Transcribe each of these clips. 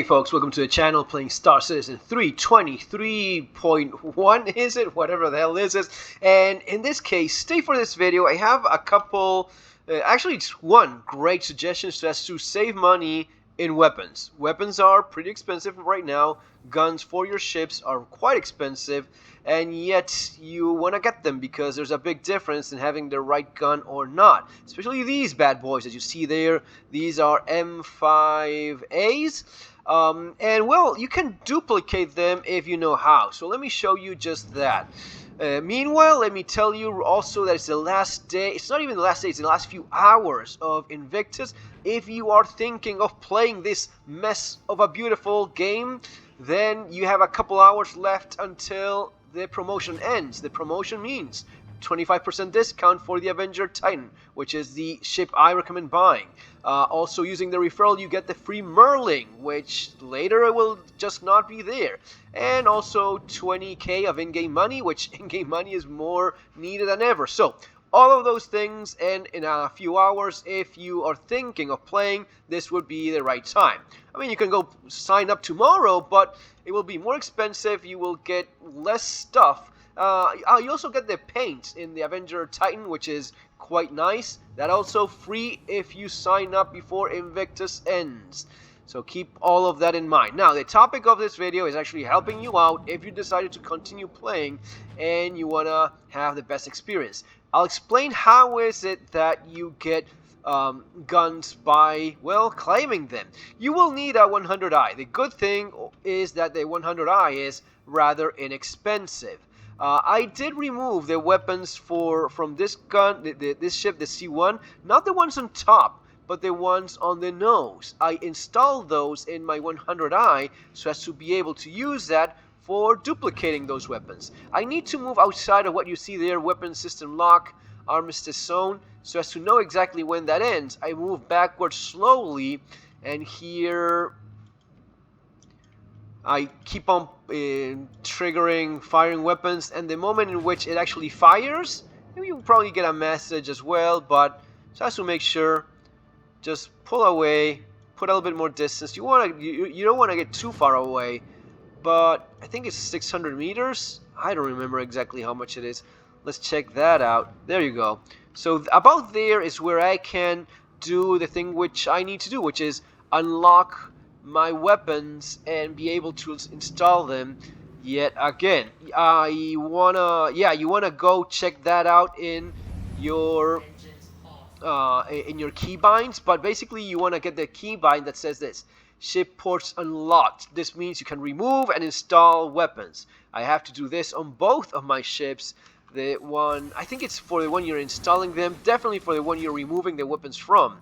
Hey folks, welcome to the channel playing Star Citizen 323.1 is it? Whatever the hell is it. And in this case, stay for this video. I have a couple, actually it's one great suggestion as to save money in weapons. Weapons are pretty expensive right now. Guns for your ships are quite expensive, and yet you want to get them because there's a big difference in having the right gun or not. Especially these bad boys that you see there. These are M5As. And well, you can duplicate them if you know how. So let me show you just that. Meanwhile, let me tell you also that it's the last day. It's not even the last day, it's the last few hours of Invictus. If you are thinking of playing this mess of a beautiful game, then you have a couple hours left until the promotion ends. The promotion means 25% discount for the Avenger Titan, which is the ship I recommend buying. Also, using the referral, you get the free Merling, which later will just not be there. And also 20k of in-game money, which in-game money is more needed than ever. So, all of those things, and in a few hours, if you are thinking of playing, this would be the right time. I mean, you can go sign up tomorrow, but it will be more expensive. You will get less stuff. You also get the paint in the Avenger Titan, which is quite nice. That also free if you sign up before Invictus ends. So keep all of that in mind. Now, the topic of this video is actually helping you out if you decided to continue playing and you want to have the best experience. I'll explain how is it that you get guns by, well, claiming them. You will need a 100i. The good thing is that the 100i is rather inexpensive. I did remove the weapons from this gun, this ship, the C1, not the ones on top, but the ones on the nose. I installed those in my 100i so as to be able to use that for duplicating those weapons. I need to move outside of what you see there, weapon system lock, armistice zone, so as to know exactly when that ends. I move backwards slowly, and here I keep on triggering firing weapons, and the moment in which it actually fires, you probably get a message as well, but just to make sure, just pull away, put a little bit more distance. You don't want to get too far away, but I think it's 600 meters. I don't remember exactly how much it is. Let's check that out. There you go. So about there is where I can do the thing which I need to do, which is unlock my weapons and be able to install them yet again. You wanna go check that out in your keybinds, but basically you wanna get the keybind that says this: ship ports unlocked. This means you can remove and install weapons. I have to do this on both of my ships. The one, I think it's for the one you're installing them, definitely for the one you're removing the weapons from.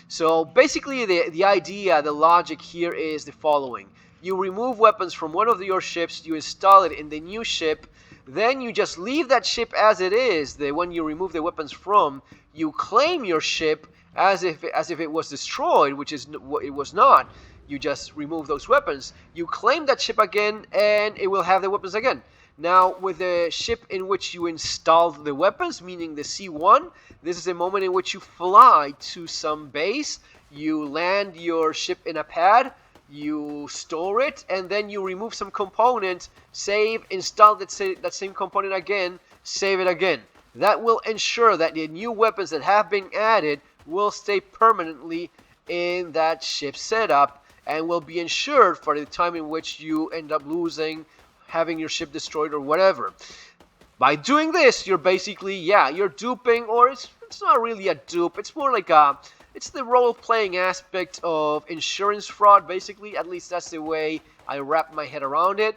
So basically the idea, the logic here is the following. You remove weapons from one of your ships, you install it in the new ship, then you just leave that ship as it is, the one you remove the weapons from. You claim your ship as if it was destroyed, which is it was not. You just remove those weapons. You claim that ship again, and it will have the weapons again. Now, with the ship in which you installed the weapons, meaning the C1, this is a moment in which you fly to some base, you land your ship in a pad, you store it, and then you remove some component, save, install that same component again, save it again. That will ensure that the new weapons that have been added will stay permanently in that ship setup and will be insured for the time in which you end up losing, having your ship destroyed or whatever. By doing this, you're basically, you're duping, or it's not really a dupe. It's more like it's the role-playing aspect of insurance fraud, basically. At least that's the way I wrap my head around it.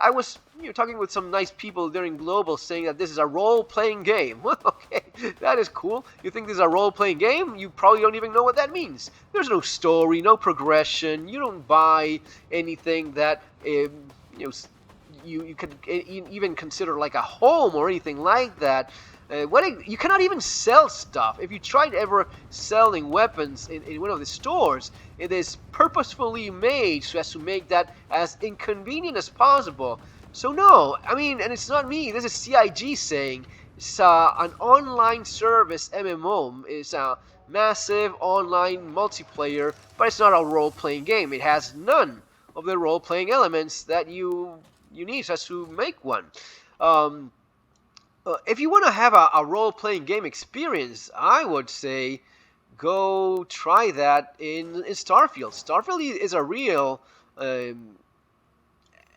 I was talking with some nice people during Global saying that this is a role-playing game. Well, okay, that is cool. You think this is a role-playing game? You probably don't even know what that means. There's no story, no progression. You don't buy anything that you could even consider like a home or anything like that. You cannot even sell stuff. If you tried ever selling weapons in one of the stores, it is purposefully made so as to make that as inconvenient as possible. So no, I mean, and it's not me, this is CIG saying, it's an online service MMO, it's massive online multiplayer, but it's not a role-playing game. It has none of the role-playing elements that you need just to make one. If you want to have a role-playing game experience, I would say go try that in Starfield. Starfield is a real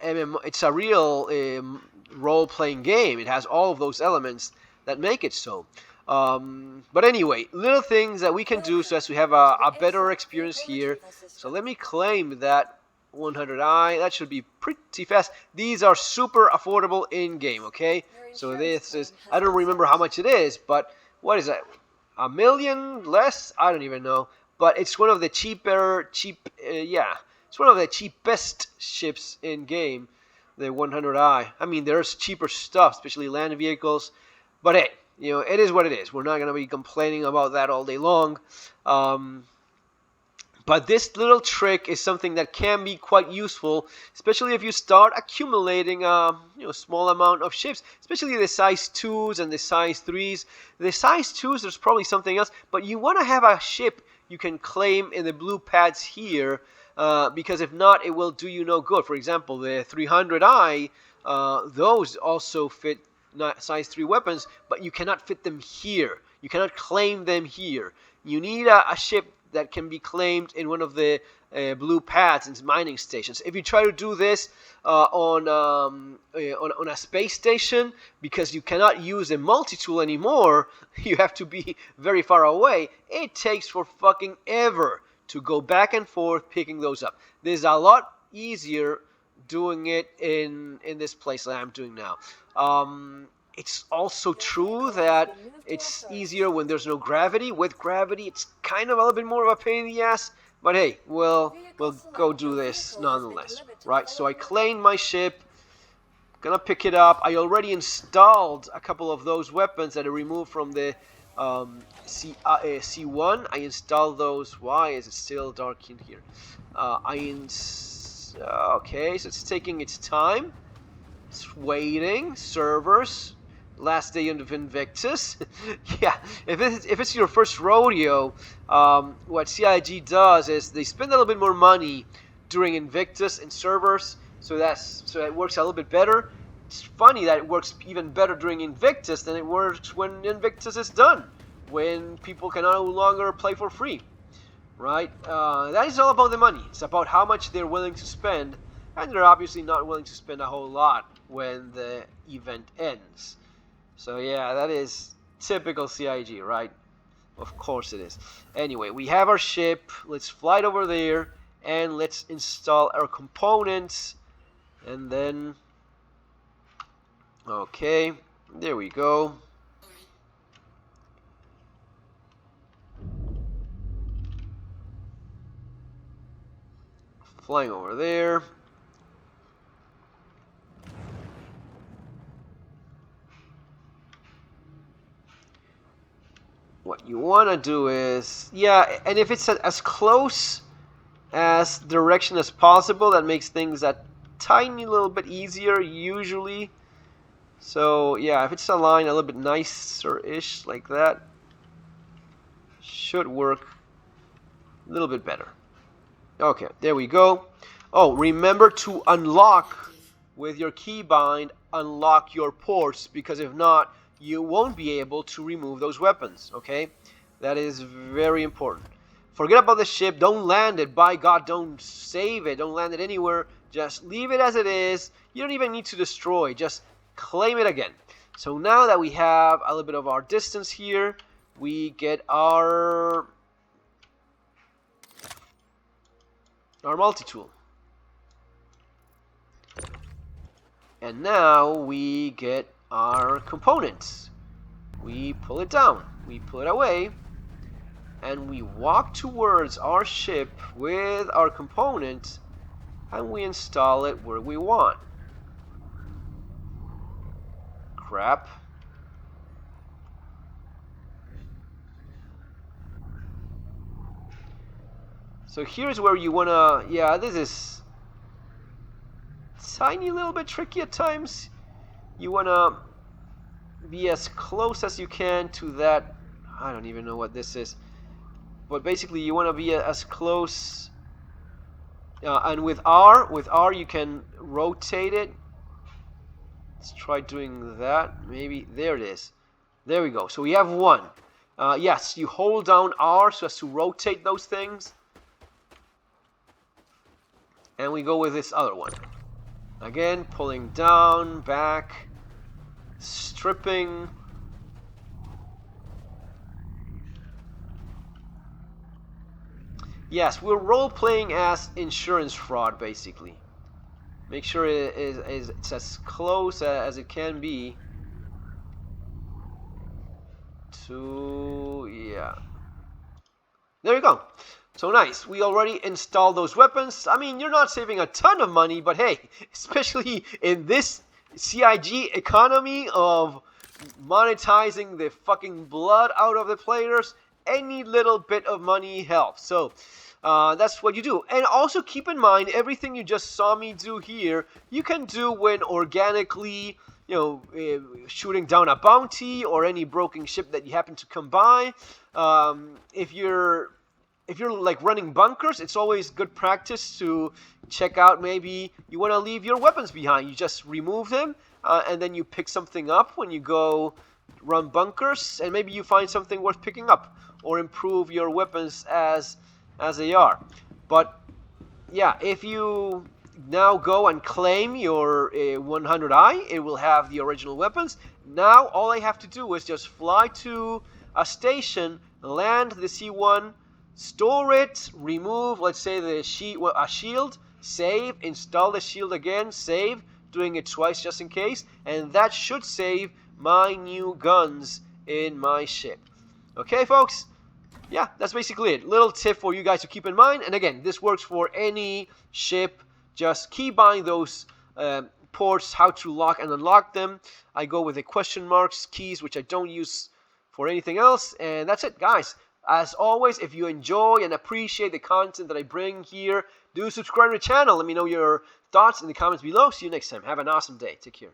it's a real role-playing game. It has all of those elements that make it so. But anyway, little things that we can do so as to have a better experience here. So let me claim that 100i. That should be pretty fast. These are super affordable in-game, okay? So this is, I don't remember how much it is, but what is that? A million less? I don't even know. But it's one of the it's one of the cheapest ships in game, the 100i. I mean, there's cheaper stuff, especially land vehicles. But hey, you know, it is what it is. We're not going to be complaining about that all day long. But this little trick is something that can be quite useful, especially if you start accumulating a small amount of ships, especially the size 2s and the size 3s. The size 2s, there's probably something else, but you want to have a ship you can claim in the blue pads here, because if not, it will do you no good. For example, the 300i, those also fit size 3 weapons, but you cannot fit them here. You cannot claim them here. You need a ship that can be claimed in one of the blue pads and mining stations. If you try to do this on a space station, because you cannot use a multi-tool anymore, you have to be very far away. It takes for fucking ever to go back and forth picking those up. There's a lot easier doing it in this place that I'm doing now. It's also true that it's easier when there's no gravity. With gravity, it's kind of a little bit more of a pain in the ass. But hey, we'll go do this nonetheless, right? So I claimed my ship. Gonna pick it up. I already installed a couple of those weapons that I removed from the C1. I installed those. Why is it still dark in here? Okay, so it's taking its time. It's waiting. Servers. Last day of Invictus. Yeah, if it's your first rodeo, what CIG does is they spend a little bit more money during Invictus and servers, so it works a little bit better. It's funny that it works even better during Invictus than it works when Invictus is done, when people can no longer play for free, right? That is all about the money. It's about how much they're willing to spend, and they're obviously not willing to spend a whole lot when the event ends. So yeah, that is typical CIG, right? Of course it is. Anyway, we have our ship. Let's fly it over there, and let's install our components. And then, okay, there we go. Flying over there. What you want to do is, yeah, and if it's as close as direction as possible, that makes things a tiny little bit easier usually. So yeah, if it's aligned a little bit nicer-ish like that, should work a little bit better. Okay, there we go. Oh, remember to unlock with your keybind, unlock your ports, because if not, you won't be able to remove those weapons, okay? That is very important. Forget about the ship. Don't land it. By God, don't save it. Don't land it anywhere. Just leave it as it is. You don't even need to destroy. Just claim it again. So now that we have a little bit of our distance here, we get our multi-tool. And now we get our components. We pull it down, we pull it away, and we walk towards our ship with our component, and we install it where we want. Crap. So here's where you wanna, yeah, this is tiny little bit tricky at times. You want to be as close as you can to that. I don't even know what this is. but basically you want to be as close. And with R you can rotate it. Let's try doing that. Maybe there it is. There we go. So we have one. Yes, you hold down R so as to rotate those things. And we go with this other one. Again, pulling down, back, stripping. Yes, we're role-playing as insurance fraud, basically. Make sure it's as close as it can be to, yeah. There you go. So nice. We already installed those weapons. I mean, you're not saving a ton of money, but hey, especially in this CIG economy of monetizing the fucking blood out of the players, any little bit of money helps. So that's what you do. And also keep in mind, everything you just saw me do here, you can do when organically, shooting down a bounty or any broken ship that you happen to come by. If you're like running bunkers, it's always good practice to check out, maybe you want to leave your weapons behind. You just remove them, and then you pick something up when you go run bunkers, and maybe you find something worth picking up or improve your weapons as they are. But yeah, if you now go and claim your 100i, it will have the original weapons. Now all I have to do is just fly to a station, land the C1, store it, remove, let's say, a shield, save, install the shield again, save, doing it twice just in case, and that should save my new guns in my ship. Okay, folks? Yeah, that's basically it. Little tip for you guys to keep in mind. And again, this works for any ship. Just keep buying those ports, how to lock and unlock them. I go with the question marks keys, which I don't use for anything else. And that's it, guys. As always, if you enjoy and appreciate the content that I bring here, do subscribe to the channel. Let me know your thoughts in the comments below. See you next time. Have an awesome day. Take care.